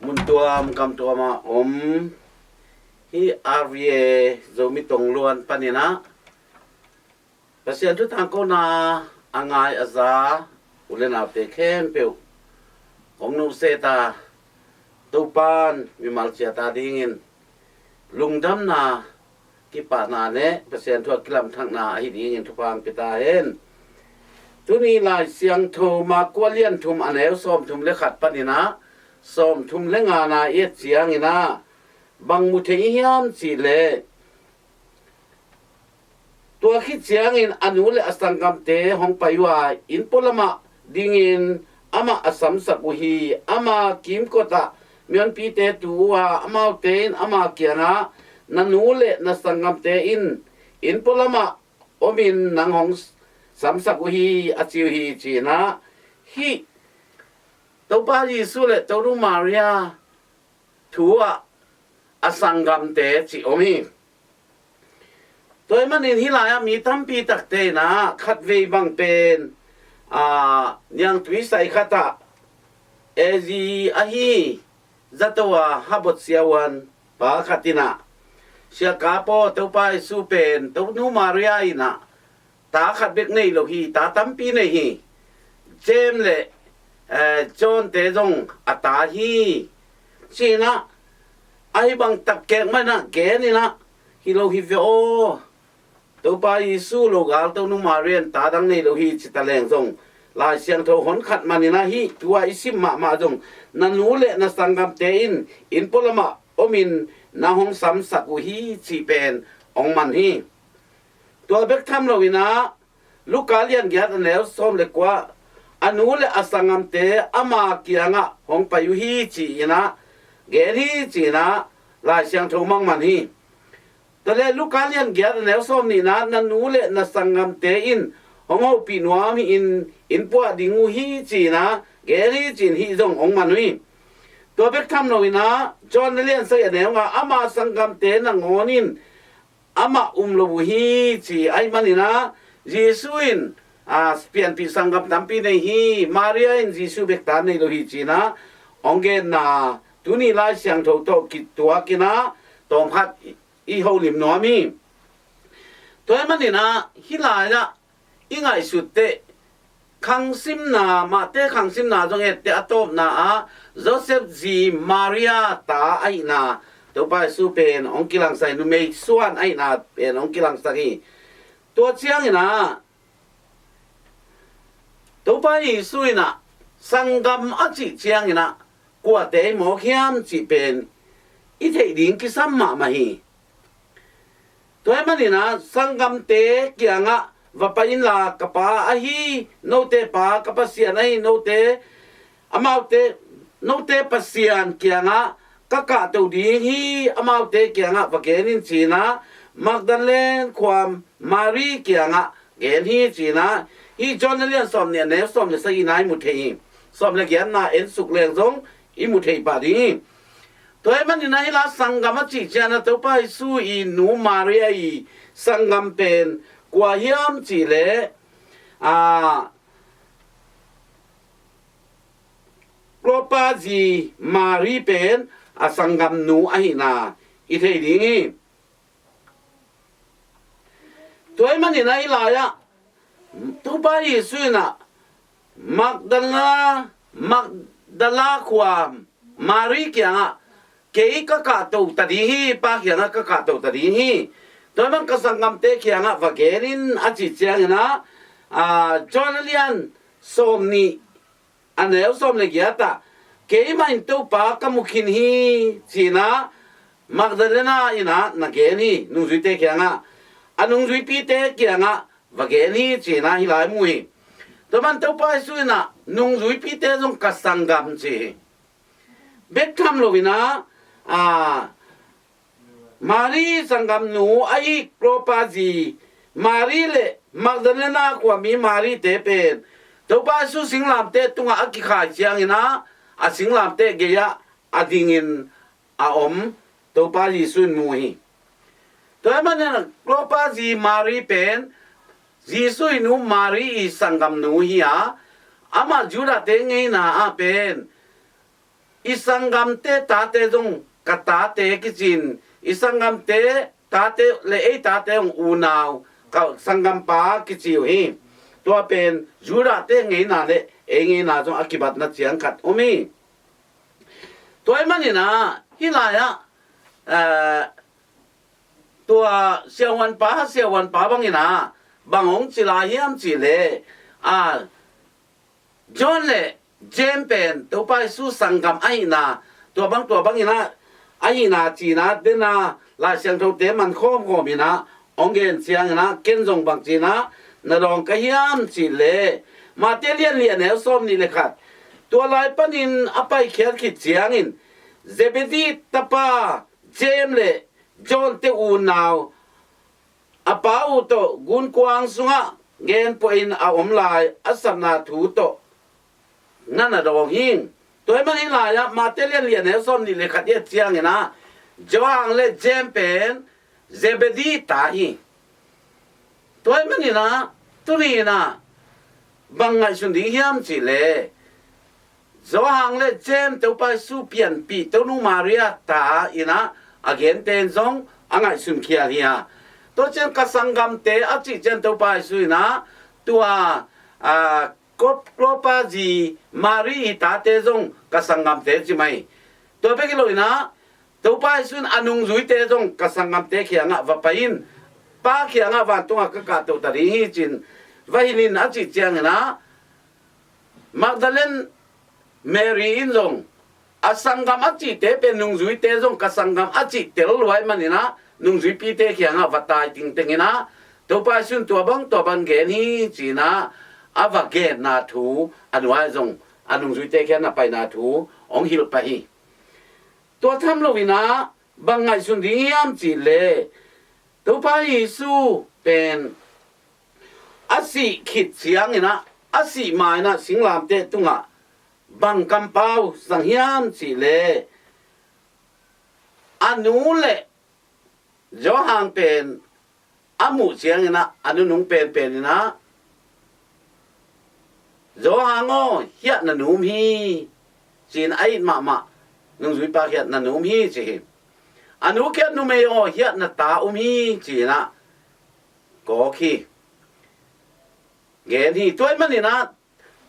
มุนตัวมกำตัวมาฮีอาร์วีเอโจมิตงล้วนปนินะภาษาทุกทางก็นาอ่างไงอาซาอุเลนาเตเข้มเปียวของนูเซตาตูปานมีมาลเชียตาดิ่งินลุงดำนากิปานาเนะภาษาทั่วกิลำทางนาฮิดิ่งินทุกพังปิตาเห็นทุนี้ลายเสียงโทมากวเลียนทุมอันเอวส้มทุมเลขัดปนินะส้มทุมเลงานาเอ็ดเสียงอินะบังมุเทียมสิเลตัวคิดเสียงอินอนุเลอสังกัมเตห้องไปว่าอินพลมะดิ่งินอามาอสัมสักุฮีอามากิมกตะเมียนปีเตตัวอามาเตนอามาเกียนะนันูเลนัสังกัมเตอินพลมะอมินนังห้องสัมสักุฮีอจิวฮีจีนะฮีตัวปายิสุเลตัวรูมาริยาทัวอสังกัมเตจิอมิตัวมันอินฮิลายมีตั้มปีตักเตนะขัดเวบังเป็นยังทวิสัยขัดเอจีอาฮีจัตวาฮับดเสียวันปาขัดินะเชียกาโปตัวไปสูเป็นตัวนูมาริยาอินะตาขัดเบกในโลหีตาตั้มปีในฮีเจมเลจอนเตจงอัตาฮีชีนะไอ้บังตักแกงไม่นะแกนี่นะฮิโลฮิเฟโอตัวไปสู้โลกาลตัวนุมาเรียนตาดังในโลหิจิตะแรงทรงลายเสียงโทหนขัดมันนี่นะฮิตัวอิสิมมาจงนันนูเลนัสังกัมเตอินพลมะอมินนาหงสัมสักุฮีจีเป็นองมันฮีตัวเบกทำเราวินะลูกกาเลียนเกียรติแล้วส้มเล็กว่าอนุเลอสังกัมเตอามาเกียงะหงไปยุฮีจีนะเกลีจีนะลายเสียงโทมังมันฮีแต่เลยลูกการเลี้ยงเกียรติแล้วส้มนี่นะนันนูเลนัสังกัมเตอินของเขาปีนัวมีอินปัวดิงูฮีจีนะเกลีจีนฮีจงองมันฮีตัวเบกทำเราวินะจอนเลี้ยงเสียแนวว่าอามาสังกัมเตนังงอนินอามาลบุฮีจีไอมันนี่นะเยซูอินเปลี่ยนปีสังกัมตัมปีในฮีมาเรียอินเยซูเบกตาในโลหิจีนะองเกนนาตุนี่ลายเสียงโตโตกิตัวกินะตอมพัดอีเขาลิมน้อมีตัวมันนี่นะฮิลายะอีไงสุดเตขังซิมนามาเตขังซิมนาจงเอตเตอตบนาโจเซฟจีมาริอาตาไอนาตัวไปสู้เป็นองกิลังไซนุเมย์ส่วนไอนาเป็นองกิลังไซตัวเชียงนะตัวไปสู้นะสังกัมอจิเชียงนะกว่าเตหมอเข้มจีเป็นอีเทดิงกิสัมมามาฮีตัวมันนี่นะสังกัมเตเกียงะว่าไปอินลากะปาอะฮีโนเตปากะปะเสียนไอโนเตอะมาเตโนเตปะเสียนเกียงะกะกะตูดีฮีอะมาเตเกียงะวะเกนินจีนะมักดันเลนความมารีเกียงะเกนฮีจีนะฮีจอนเลียนสอมเนี่ยเนสอมเนี่ยสกีนายมุเทฮีสอมเลเกียนนาเอ็นสุกเลงซงอิมุเทปาดีตัวมันนี่นะฮิลาสังกัมจิเจนะตัวไปสู้อีนูมาเรียอีสังกัมเป็นกว่าเฮียมจีเลโปรปาจีมารีเป็นสังกัมนูไอนาอีเทดิงตัวมันนี่นะฮิลายะตัวไปสู้นะมักดาลาความมารีเกียงะเกยกะกะโตตะดีฮีปาเกียงะกะกะโตตะดีฮีตัวมันก็สังกัมเตเกียงะวะเกรินอจิเจียงนะจอนเลียนส้มนี่อันเดียวส้มเลยเกียตะเกยมันตัวปากะมุขินฮีจีนะมักดาเลนาอินะนะเกนี่นุจุเตเกียงะอันนุจุปีเตเกียงะวะเกนี่จีนะฮิลายมุฮีตัวมันตัวไปสุยนะนุจุปีเตจงกะสังกัมจีเบ็ดทำโลวินะมารีสังกัมนูไอโปรปาจีมารีเลมักดาเลนากว่ามีมารีเตเป็นตัวป้าสู้สิงลามเตตุงอากิขาเชียงนะสิงลามเตเกียอดิงินอมตัวป้าจีสุนมูฮีตัวมันเนี่ยโปรปาจีมารีเป็นจีสุยนูมารีสังกัมนูฮีอามาจูดาเตงไงนะเป็น อ isangam te ta te jong kata te kichin isangam te ta te le ei ta te ong unaw ka sangam pa kichiu hi tua pen jura te ngei na le ngei na jong akibat na chiang khat omi toy mani na hilaya tua siawan pa bangina bangong chila hiam chile John le Jempen to pa su sangam aina tua bangina aina china dena la siang tho te man khom khomina ongen siang na kenjong bang china na rong ka hiam chile ma te lian ne som ni le khat tua lai panin apai kher khit chiangin Zebedi tapa Jem le John te u naw apau to gun kwang sunga gen poin a omlai asana thu to nana dong hing toy mani la ya matelian lian ne som ni le khat ye chiang na joang le Jem pen Zebedi ta hi toy mani na tuni na bangai sun ding hiam chi le zo hang le Jem to pa su pian pi to nu Maria ta ina again ten zong angai sun khia hia to chen ka sangam te a chi chen to pa su na tua kop klopa ji Mari ta te zong ka sangam te chi mai to pe ki lo ina to pa su anung zui te zong ka sangam te khia nga va pain pa khia nga van tonga ka to ta ri hi chin vailin a chi chiang na Magdalene Mary in zong asangam achi te pe nung zui te zong kasangam achi tel luai manina nung zui pi te khia nga vatai ting tengina to pa sun to bang gen hi china ava gen na thu anwai zong anung zui te khia na pai na thu ong hil pa hi to tham lo wina bangai sun ding yam chi le to pa Yesu pen asi khit chiang ina asi mai na singlam te tunga bang kampau sang hiam chi le anu le jo hang pen amu chiang na anu nung pen na jo hang o hiat na num hi chin ai ma nung zui pa hiat na num hi chi anu kiat nu me o hiat na ta hi chi na ko khi gen hi toy mani na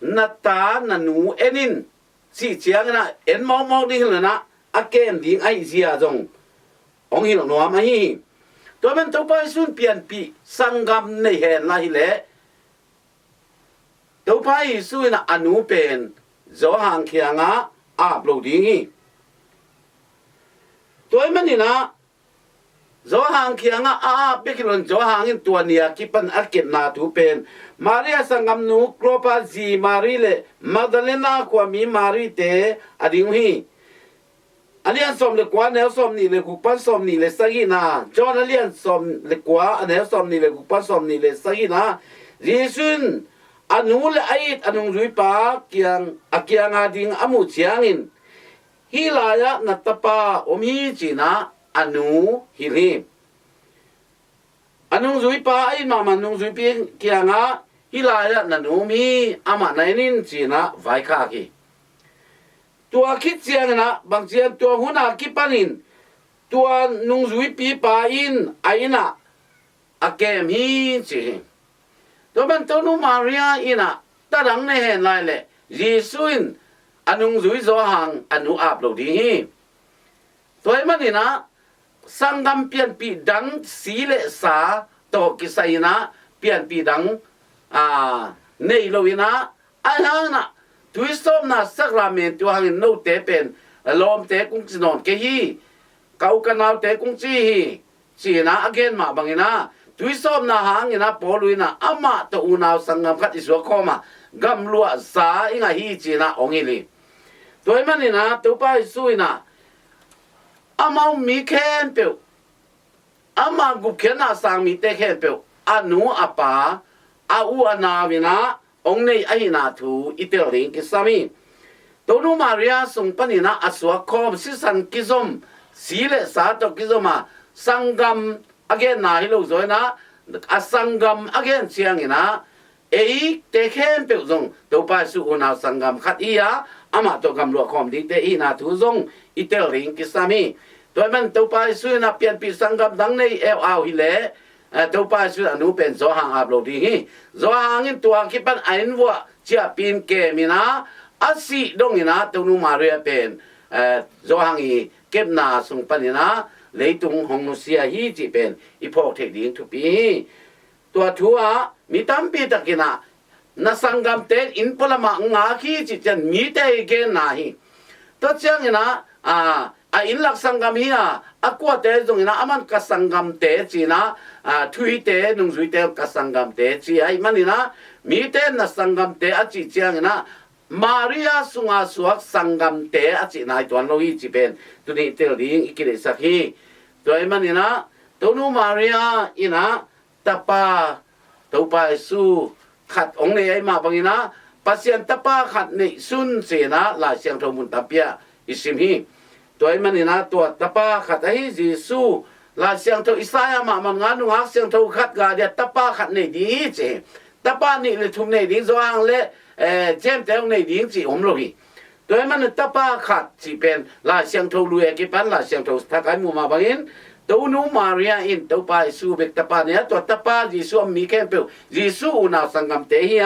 nata nanu enin si chiang na en mau ding na akem ding ai zia jong ong hi no ma hi to men to pa sun pian pi sangam nei hen la hi le to pa su na anu pen zo hang khianga upload ding hi toy mani na zo hang khianga bekilon zo hangin tua nia kipan akit na tu pen Maria sangam nu klopa ji Mari le Magdalena kwa mi Mari te ading hi alian som le kwa ne som ni le kupan som ni le sagina John alian som le kwa ne som ni le kupan som ni le sagina Jisun anu le ait anung rui pa kiang akyang ading amu chiangin hilaya natapa omi china anu hilim anung zui pa ai mama nung zui pi kianga hilaya nanumi ama nainin china vai kha ki tua khit chiang na bang chiang tua huna kipanin tua nung zui pi pa in aina akem hi chi to ban to nu Maria ina tarang ne hen lai le Jesuin anung zui zo hang anu upload di hi toy manina sangam pian pi dang si le sa to kisaina pian pi dang nei loina ai na tuisom na sakrament tu hangin no te pen lom te kung sinon ke hi kau kanau te kung chi hi china again ma bangina tuisom na hangina poluina ama to unaw sangam khat isu khoma gam lua sa inga hi china ongili toy manina to pa suina amau mi khen pe ama gu khena sang mi te khen pe anu apa au anawina ong nei ai na thu itel ring ki sami to nu Maria sung panina aswa khom sisan kizom sile sa to kizoma sangam again na hilo zoina asangam again chiangina ei te khen pe zong to pa su una sangam khat iya อามาตัวกำลัวคอมดิเตอีนาทุซงอิเตลิงกิสามีตัวมันตัวไปสุนับเปลี่ยนปีสังกัดดังในเอลอาฮิเลตัวไปสุอนุเป็นโซฮังอับโหลดดีโซฮังอินตัวคิดเป็นไอ้นวัวเจ้าปีนเกมินาอาศิดงอินาตัวนูมาเรียเป็นโซฮังอีเก็บนาสุงปันอินาเลยตุงฮองนุเซียฮีจีเป็นอีพอเทดิงทุปีตัวทัวมีตั้มปีตะกินานาสังกัมเตอินพลมาง่าขี้จิตจันมีเตเกนนาฮีตัวเจ้าอินาอินลักสังกัมฮีอากวเตจงอินาอามันกัสังกัมเตจีนาทุยเตนุงจุยเตกัสังกัมเตจีไอมันอินามีเตนาสังกัมเตอจิเจ้าอินามาริยาสุงาสวกสังกัมเตอจินายตัวโลหิจิเป็นตัวนี้เตลิงอิกิเลสักฮีตัวไอมันอินาตัวนูมาริยาอินาตาปาตัวไปสู้ขัดองค์ในไอมาบางนะปัสยันตปาขัดในสุนเสนาลาเสียงทมุนตาเปียอิสิมฮีตัวไอมันนี่นะตัวตปาขัดไอจีสูลาเสียงทอิสายามามันงานุหักเสียงทขัดกาเดียตปาขัดในดีเจตปานี่เลยทุ่มในดีจางเล่เจมแต่องในดีจีอมโลกีตัวไอมันตปาขัดจีเป็นลาเสียงทลุยกิปันลาเสียงททักไอมูมาบางอินตัวนูมาเรียอินตัวไปสู้เบกตปาเนี่ยตัวตปาจีสูมีแค่เปียวจีสูนาสังกัมเตีย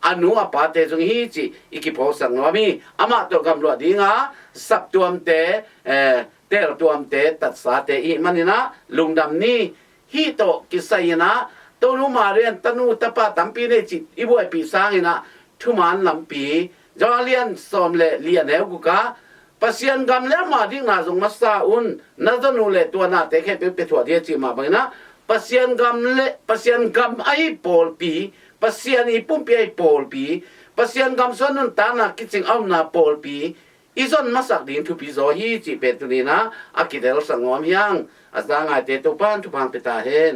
อนุอาปาเตจงฮีจีอีกิโพสังวามีอามาตัวกำลัวดีงาสับตัวมเตเตรตัวมเตตัดสาเตอีมันนี่นะลุงดำนี่ฮีโตกิสัยนะตัวนูมาเรียนตนูตปาตัมปีเนจิอีบวยปีสางนะทุมานลำปีจอเลียนสอมเลเลียนเฮกุกาปัสยันกำเล่มาดิ้งนาจงมัสซาอุนนาจนูเลตัวนาเตแค่เป็นถั่วเดียจีมาบังนะปัสยันกำเลปัสยันกำไอโปลปีปัสยันอีปุ่มปีไอโปลปีปัสยันกำส่วนนั้นตานาคิดจึงเอานาโปลปีอีส่วนมาสักดิ้งทุปีโซฮีจีเป็นตัวนี้นะอากิเดลสังวามยังอาจารย์ไงเตตุปันทุพังเปตาเฮน